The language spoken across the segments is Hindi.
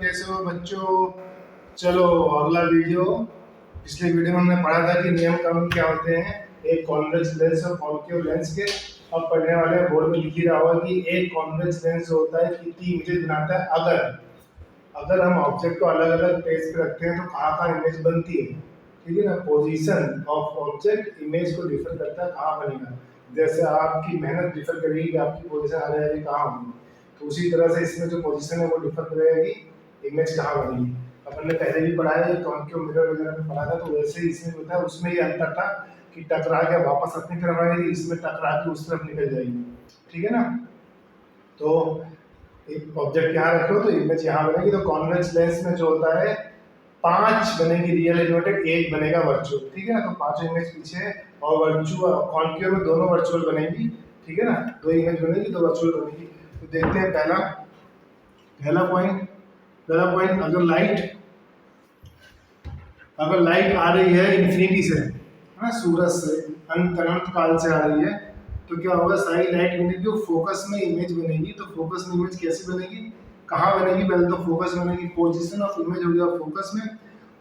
कैसे हो बच्चों। चलो अगला वीडियो। पिछले वीडियो में हमने पढ़ा था कि नियम कानून क्या होते हैं, एक कॉन्वेक्स लेंस और कॉन्केव लेंस के। अब पढ़ने वाले बोर्ड में लिख ही रहा होगा कि एक कॉन्वेक्स लेंस होता है कितनी इमेज बनाता है। अगर अगर हम ऑब्जेक्ट को अलग अलग पेज पे रखते हैं तो कहाँ कहाँ इमेज बनती है। ठीक है ना, पोजीशन ऑफ ऑब्जेक्ट इमेज को डिफर करता है कहाँ बनेगा। जैसे आपकी मेहनत डिफर करेगी कि आपकी पोजीशन आ जाएगी कहाँ होगी, तो उसी तरह से इसमें जो पोजीशन है वो डिफर करेगी इमेज कहाँ बनेगी। अपन ने पहले भी पढ़ा है कॉन्केव मिरर वगैरह में पढ़ा था, तो वैसे ही इसमें होता है। उसमें ये अंतर था कि टकरा के वापस अपनी तरफ आएगी, इसमें टकरा के उस तरफ निकल जाएगी। ठीक है ना, तो एक ऑब्जेक्ट यहाँ रखो तो इमेज यहाँ बनेगी। तो कॉन्वेक्स लेंस में जो होता है 5 बनेगी रियल इन्वर्टेड, 1 बनेगा वर्चुअल। ठीक है ना, तो 5 इमेज पीछे है और वर्चुअल कॉन्केव में दोनों वर्चुअल बनेगी। ठीक है ना, 2 इमेज बनेगी, 2 वर्चुअल बनेगी। तो देखते हैं पहला पहला पॉइंट पहला पॉइंट अगर लाइट आ रही है इन्फिनिटी से, है ना, सूरज से अनंत काल से आ रही है, तो क्या होगा, सारी लाइट बनेगी और फोकस में इमेज बनेगी। तो फोकस में इमेज कैसी बनेगी, कहाँ बनेगी, पहले तो फोकस बनेगी, पोजीशन ऑफ इमेज हो गया फोकस में।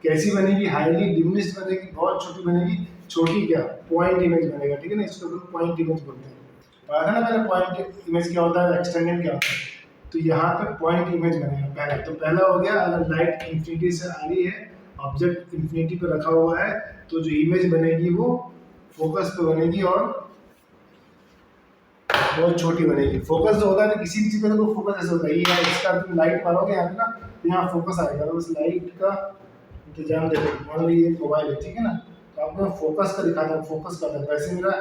कैसी बनेगी, हाईली डिमिनिश्ड बनेगी, बहुत छोटी बनेगी। छोटी क्या, पॉइंट इमेज बनेगा। ठीक है ना, इसको पॉइंट इमेज बोलते हैं। पता था ना पहले पॉइंट इमेज क्या होता है, एक्सटेंडेड क्या होता है। तो यहाँ पे पॉइंट इमेज बनेगा पहले। तो पहला हो गया, अगर लाइट इन्फिनिटी से आ रही है, ऑब्जेक्ट इन्फिनिटी पे रखा हुआ है, तो जो इमेज बनेगी वो फोकस पे बनेगी और बहुत छोटी बनेगी। फोकस जो होता है ना, किसी भी चीज का तो फोकस ऐसे होता है, ये इसका तुम लाइट मारोगे यहाँ पे ना, तो यहाँ फोकस आएगा। तो उस लाइट का इंतजाम देखो, मान लो ये मोबाइल है, ठीक है ना, तो आपको फोकस का दिखाता है, फोकस करता है। वैसे मेरा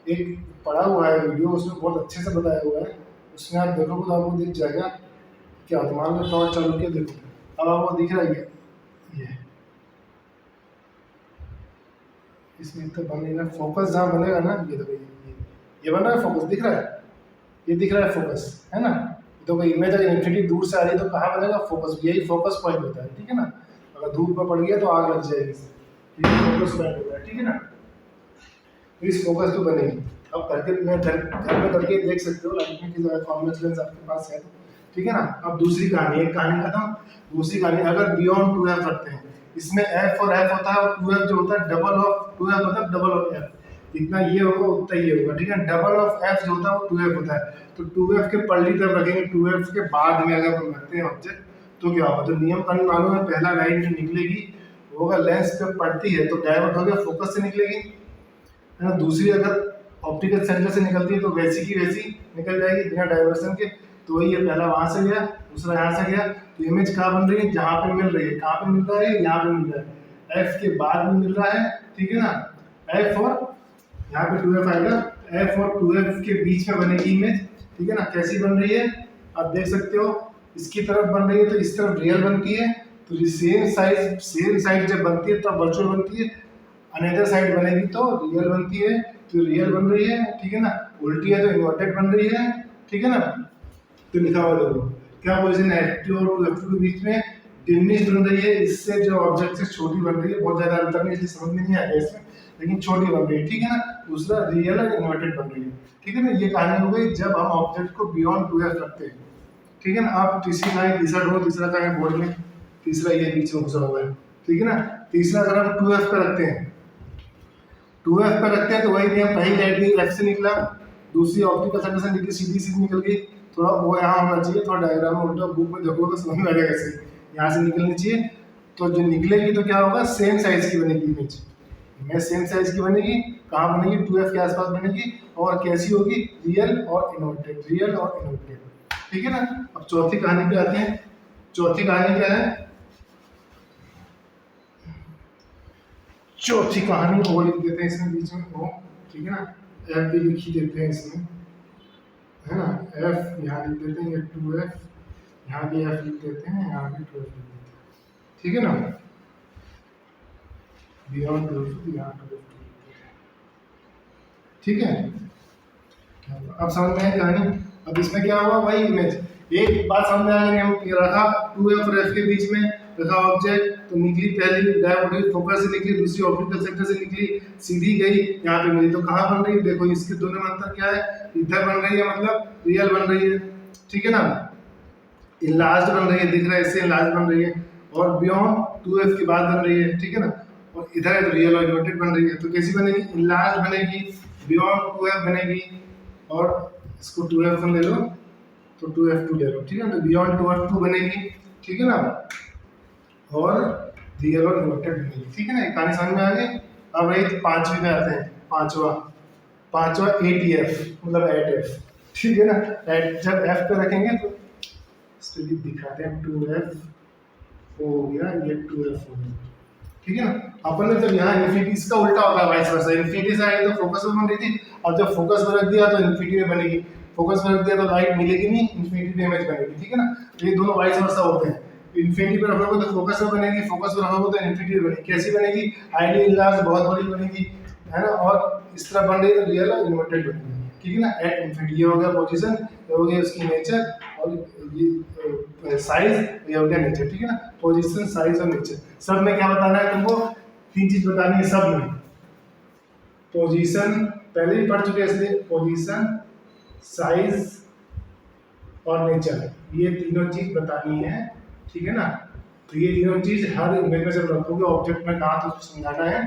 एक पढ़ा हुआ है वीडियो, उसमें बहुत अच्छे से बताया हुआ है, उसमें आप देखोगे तो आपको दिख जाएगा क्या होता है। मान लो टॉर्च चालू किया, देखो अब आपको दिख रहा है ये इसमें तो बन नहीं रहा फोकस। जहाँ बनेगा ना, ये देखो ये बन रहा है, फोकस दिख रहा है, ये दिख रहा है फोकस, है ना। तो कोई इमेज अगर इन्फिनिटी दूर से आ रही है तो कहाँ बनेगा, फोकस। यही फोकस पॉइंट होता है। ठीक है ना, अगर धूप में पड़ गया तो आग लग जाएगी, ये फोकस पॉइंट होता है। ठीक है ना, तो इस फोकस तो बनेगी। अब करके मैं घर में करके देख सकते हो, लाइट में किसी कॉन्वेक्स लेंस आपके पास है तो। ठीक है ना, अब दूसरी कहानी, एक कहानी खत्म। दूसरी कहानी, अगर बियॉन्ड 2f रखते हैं, इसमें f और f होता है और 2f जो होता है डबल ऑफ 2f, मतलब डबल ऑफ f। जितना ये होगा उतना ये होगा। ठीक है, डबल ऑफ f जो होता है वो 2f होता है। तो 2f के पल्ली तरफ रखेंगे, 2f के बाद में अगर हम रखते हैं ऑब्जेक्ट, तो क्या होगा, तो नियम कानून मालूम है, पहला लाइट जो निकलेगी वो अगर लेंस पे पड़ती है तो डाइवर्ट हो गया, फोकस से निकलेगी, है ना। दूसरी अगर ऑप्टिकल सेंटर से निकलती है तो वैसी की वैसी निकल जाएगी बिना डाइवर्सन के। तो वही है, पहला वहां से गया, दूसरा यहाँ से गया। तो इमेज कहाँ बन रही है, जहाँ पे मिल रही है। कहाँ पे मिल रहा है, यहाँ पे मिल रहा है, एफ के बाद में मिल रहा है। ठीक है ना, एफ और यहाँ पे 2f आएगा, एफ और 2f के बीच में बनेगी इमेज। ठीक है ना, कैसी बन रही है आप देख सकते हो, इसकी तरफ बन रही है तो इस तरफ रियल बनती है। तो सेम साइड जब बनती है तब वर्चुअल बनती है, अनदर साइड बनेगी तो रियल बनती है। तो रियल बन रही है, ठीक है ना, उल्टी है तो इन्वर्टेड बन रही है। ठीक है ना, तो लिखा हुआ देखो क्या पोजीशन है, F2 और 2F2 के बीच में डिमिनिश बन रही है, इससे जो ऑब्जेक्ट से छोटी बन रही है, बहुत ज्यादा अंतर नहीं, इसलिए समझ में नहीं आएगा इसमें, लेकिन छोटी बन रही है। ठीक है ना, दूसरा रियल और इन्वर्टेड बन रही है। ठीक है ना, ये कहानी हो गई जब हम ऑब्जेक्ट को बियॉन्ड 2F रखते हैं। ठीक है ना, आप तीसरी कहानी, तीसरा ढूंढो, तीसरा कहानी बोर्ड में, तीसरा ये बीच में घुसा हुआ है। ठीक है ना, तीसरा अगर हम 2F पे रखते हैं, 2F पे रखते हैं तो वही नियम, पहली लाइट गई F से निकला, दूसरी ऑप्टिकल सेंटर से निकली, सीधी सीधी निकल गई। थोड़ा वो यहाँ होना चाहिए, थोड़ा डायग्राम में उल्टा, बुक में देखो तो समझ में आ जाएगा कैसे, यहाँ से निकलनी चाहिए। तो जो निकलेगी तो क्या होगा, सेम साइज की बनेगी इमेज, इमेज सेम साइज की बनेगी। कहाँ बनेगी, 2F के आसपास बनेगी। और कैसी होगी, रियल और इन्वर्टेड, रियल और इन्वर्टेड। ठीक है ना, अब चौथी कहानी पे आते हैं। चौथी कहानी क्या है, चौथी कहानी वो लिख देते हैं इसमें बीच में वो। ठीक है ना, एफ भी लिख ही देते हैं इसमें, है ना, एफ यहाँ लिख देते हैं, ये 2F, यहाँ भी एफ लिख देते हैं, यहाँ भी 2F लिख देते हैं। ठीक है ना, बियॉन्ड 2F, यहाँ 2F लिख देते हैं। ठीक है, अब समझ में आई कहानी। अब इसमें क्या हुआ, वही इमेज, एक बात समझ में आ गई, हम रखा 2F और F के बीच में रखा ऑब्जेक्ट, तो निकली पहली डायवर्टेड फोकस से निकली, दूसरी ऑप्टिकल सेक्टर से निकली, सीधी गई, यहाँ पे मिली। तो कहाँ बन रही है, देखो इसके दोनों में अंतर क्या है, इधर बन रही है मतलब रियल बन रही है। ठीक है ना, इनलार्ज बन रही है, दिख रहा है, इससे इनलार्ज बन रही है, और बियॉन्ड 2f के बाद बन रही है, ठीक है ना। और इधर है तो रियल और इन्वर्टेड बन रही है, तो कैसी बनेगी, इनलार्ज बनेगी, बियॉन्ड 2f बनेगी, और इसको 2f ले लो तो 2f2 ले लो, ठीक है, तो बियॉन्ड 2f2 बनेगी, ठीक है ना। और रियल और इन्वर्टेड बनेगी, ठीक है ना। कहानी समझ में आ गई। अब रही पांचवी में आते हैं, पांचवा ATF मतलब एट, ठीक है ना। एट जब f पे रखेंगे तो स्टडी दिखाते हैं, 2f हो गया, ये 2f हो गया, ठीक है ना। अपन ने जब यहाँ इन्फिनिटी, इसका उल्टा होता है, वाइस वर्सा, इन्फिनिटी से आई तो फोकस में बन रही थी, और जब फोकस में रख दिया तो इन्फिनिटी में बनेगी, फोकस में रख दिया तो लाइट मिलेगी नहीं, इन्फिनिटी में इमेज बनेगी, ठीक है ना। तो ये दोनों वाइस वर्सा होते हैं। इन्फिनिटी पे रखोगे तो फोकस में बनेगी, फोकस में रखोगे तो इन्फिनिटी में बनेगी। कैसी बनेगी, हाईली इनलार्ज, बहुत बड़ी बनेगी, है ना। और इस तरह बन रही है तो रियल और इन्वर्टेड बनेगी, ठीक है ना। एट इन्फिनिटी, ये हो गया पोजीशन, ये हो गया उसकी नेचर, और ये साइज, ये हो गया नेचर, ठीक है ना। पोजीशन, साइज और नेचर, सब में क्या बताना है तुमको, तीन चीज बतानी है सब में। पोजीशन पहले ही पढ़ चुके हैं, इसलिए पोजीशन, साइज और नेचर, ये तीनों चीज बतानी है, ठीक है ना। तो ये तीनों चीज हर इमेज में जब रखोगे ऑब्जेक्ट में, कहा तो समझाना है।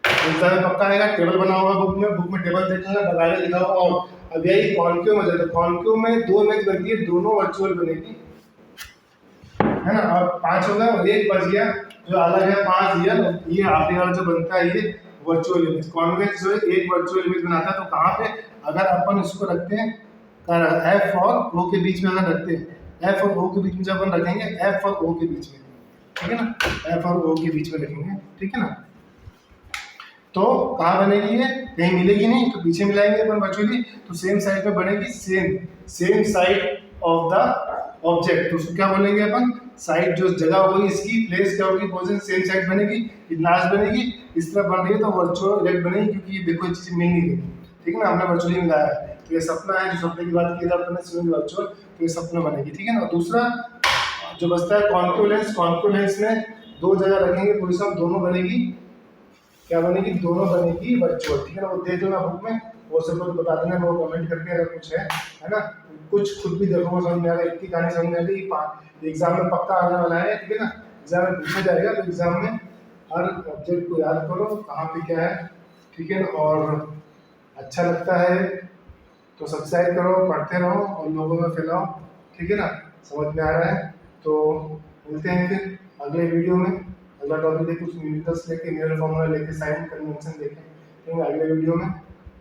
एग्जाम में पक्का आएगा, टेबल बना होगा बुक में टेबल देख लेना, बकायदा लिखा होगा। और अब यही कॉन्क्यू में जाते, कॉन्क्यू में दो इमेज बनती है, दोनों वर्चुअल बनेगी, है ना। और 5 हो गया और एक बच गया जो अलग है, 5 रियल, ये आखिरी वाला जो बनता है ये वर्चुअल इमेज। कॉन्वेक्स जो है एक वर्चुअल इमेज बनाता है, तो कहाँ पे अगर अपन इसको रखते हैं एफ और ओ के बीच में, अगर रखते हैं एफ और ओ के बीच में, जब अपन रखेंगे एफ और ओ के बीच में, ठीक है ना, एफ और ओ के बीच में रखेंगे, ठीक है ना। तो कहाँ बनेगी ये, कहीं मिलेगी नहीं, तो पीछे मिलाएंगे अपन वर्चुअली, तो सेम साइड पे बनेगी, same side of the object, तो उसको क्या बोलेंगे अपन, साइड जो जगह होगी इसकी, प्लेस क्या होगी, पोजीशन सेम साइड बनेगी, इनलार्ज बनेगी, इस तरह बन रही है तो वर्चुअल इलेक्ट बनेगी, क्योंकि ये देखो ये चीज मिल नहीं रही, ठीक है ना, हमने वर्चुअली मिलाया है। तो ये सपना है, जो सपने की बात की था अपने वर्चुअल, तो ये सपना बनेगी, ठीक है ना। दूसरा जो बचता है कॉन्क्यू लेंस में दो जगह रखेंगे पोजीशन, दोनों बनेगी, क्या बनेगी, दोनों बनेगी वर्चुअल, ठीक है ना। वो देख लेना बुक में, वो सब लोग बता देना, वो कमेंट करके अगर कुछ है ना। कुछ खुद भी देखो, समझ में आ गया, इतनी कहानी समझ में आ गई, एग्जाम में पक्का आने वाला है, ठीक है ना। एग्जाम में पूछा जाएगा, तो एग्जाम में हर ऑब्जेक्ट को याद करो कहाँ पे क्या है, ठीक है ना। और अच्छा लगता है तो सब्सक्राइब करो, पढ़ते रहो और लोगों में फैलाओ, ठीक है ना। समझ में आ रहा है तो मिलते हैं फिर अगले वीडियो में, अगला टॉपिक है कुछ न्यूमेरिकल्स लेके, मिरर फॉर्मूला लेके, साइन कन्वेंशन लेके, ठीक है। अगले वीडियो में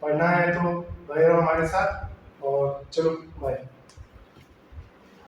पढ़ना है तो बने रहो हमारे साथ, और चलो बाय।